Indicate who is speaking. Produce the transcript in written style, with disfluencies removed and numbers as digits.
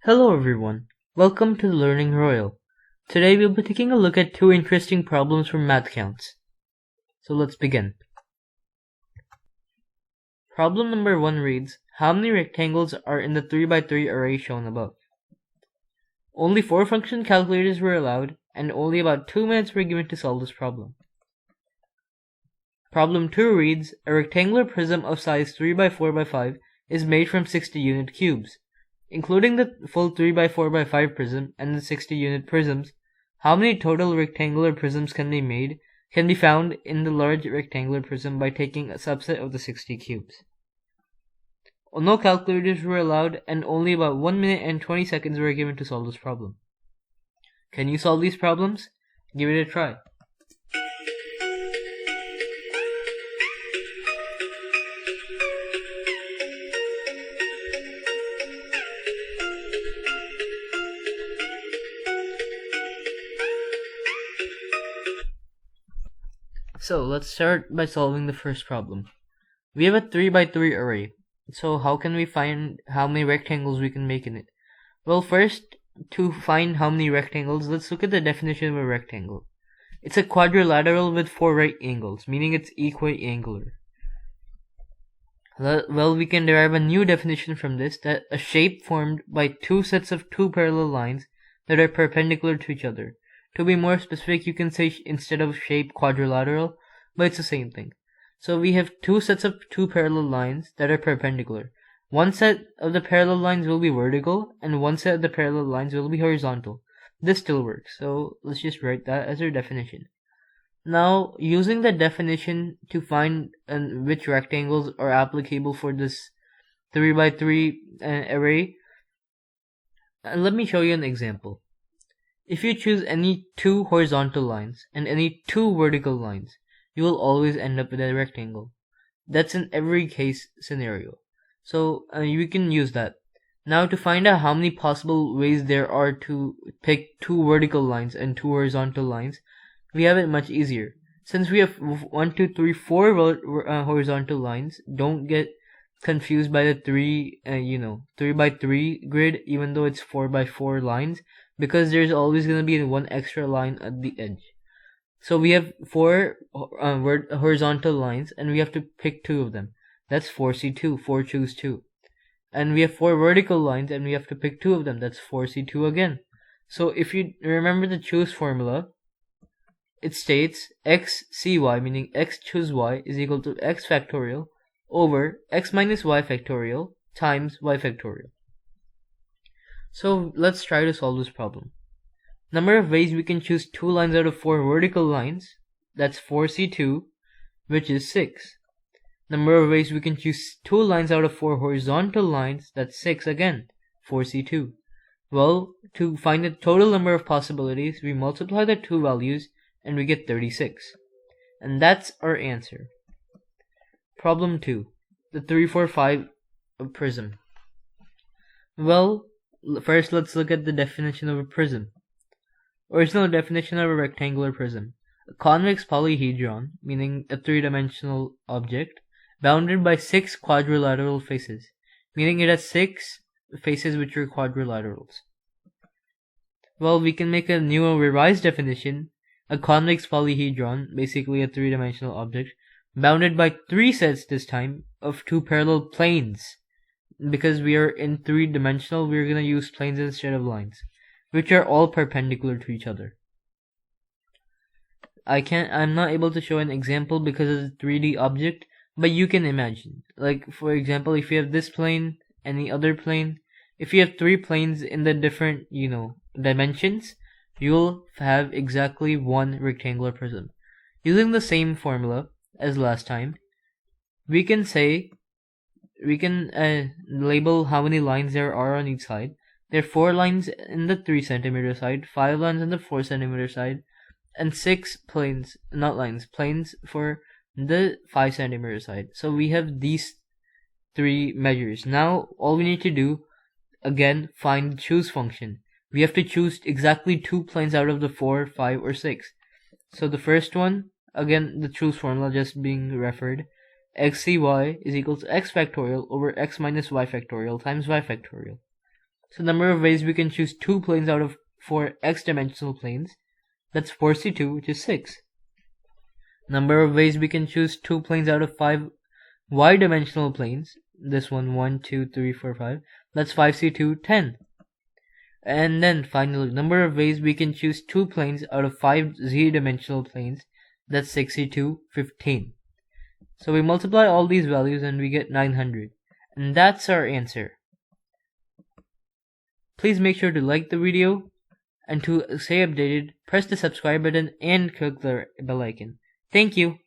Speaker 1: Hello everyone, welcome to the Learning Royal. Today we'll be taking a look at two interesting problems from MathCounts. So let's begin. Problem number 1 reads, how many rectangles are in the 3x3 array shown above? Only 4 function calculators were allowed, and only about 2 minutes were given to solve this problem. Problem 2 reads, a rectangular prism of size 3x4x5 is made from 60 unit cubes. Including the full 3x4x5 prism and the 60 unit prisms, how many total rectangular prisms can be found in the large rectangular prism by taking a subset of the 60 cubes. No calculators were allowed, and only about 1 minute and 20 seconds were given to solve this problem. Can you solve these problems? Give it a try. So let's start by solving the first problem. We have a 3x3 array. So how can we find how many rectangles we can make in it? Well, first, to find how many rectangles, let's look at the definition of a rectangle. It's a quadrilateral with 4 right angles, meaning it's equiangular. Well, we can derive a new definition from this, that a shape formed by two sets of two parallel lines that are perpendicular to each other. To be more specific, you can say instead of shape quadrilateral, but it's the same thing. So we have two sets of two parallel lines that are perpendicular. One set of the parallel lines will be vertical, and one set of the parallel lines will be horizontal. This still works, so let's just write that as our definition. Now, using the definition to find which rectangles are applicable for this 3x3 array, let me show you an example. If you choose any two horizontal lines and any two vertical lines, you will always end up with a rectangle. That's in every case scenario. So you can use that. Now, to find out how many possible ways there are to pick two vertical lines and two horizontal lines, we have it much easier. Since we have 1, 2, 3, 4 horizontal lines, don't get confused by the 3x3 grid, even though it's 4x4 lines, because there's always going to be one extra line at the edge. So we have 4 horizontal lines, and we have to pick 2 of them. That's 4C2, 4 choose 2. And we have 4 vertical lines, and we have to pick 2 of them. That's 4C2 again. So if you remember the choose formula, it states x cy, meaning x choose y, is equal to x factorial over x minus y factorial times y factorial. So let's try to solve this problem. Number of ways we can choose 2 lines out of 4 vertical lines, that's 4C2, which is 6. Number of ways we can choose 2 lines out of 4 horizontal lines, that's 6 again, 4C2. Well, to find the total number of possibilities, we multiply the two values and we get 36. And that's our answer. Problem 2. The 3, 4, 5 prism. Well, first let's look at the definition of a prism. Original definition of a rectangular prism. A convex polyhedron, meaning a 3-dimensional object, bounded by 6 quadrilateral faces, meaning it has 6 faces which are quadrilaterals. Well, we can make a new revised definition. A convex polyhedron, basically a 3-dimensional object, bounded by 3 sets this time of 2 parallel planes. Because we are in 3-dimensional, we're going to use planes instead of lines, which are all perpendicular to each other. I'm not able to show an example because it's a 3D object, but you can imagine. Like, for example, if you have this plane and the other plane, if you have 3 planes in the different, dimensions, you'll have exactly one rectangular prism. Using the same formula as last time, we can label how many lines there are on each side. There are 4 lines in the 3 centimeter side, 5 lines on the 4 centimeter side, and 6 planes for the 5 centimeter side. So we have these 3 measures. Now all we need to do, again, find the choose function. We have to choose exactly 2 planes out of the 4, 5, or 6. So the first one, again, the choose formula just being referred, xcy is equal to x factorial over x minus y factorial times y factorial. So number of ways we can choose 2 planes out of 4 x-dimensional planes. That's 4c2, which is 6. Number of ways we can choose 2 planes out of 5 y-dimensional planes. This one, 1, 2, 3, 4, 5. That's 5c2, 10. And then finally, number of ways we can choose 2 planes out of 5 z-dimensional planes. That's 6c2, 15. So we multiply all these values and we get 900. And that's our answer. Please make sure to like the video, and to stay updated, press the subscribe button and click the bell icon. Thank you.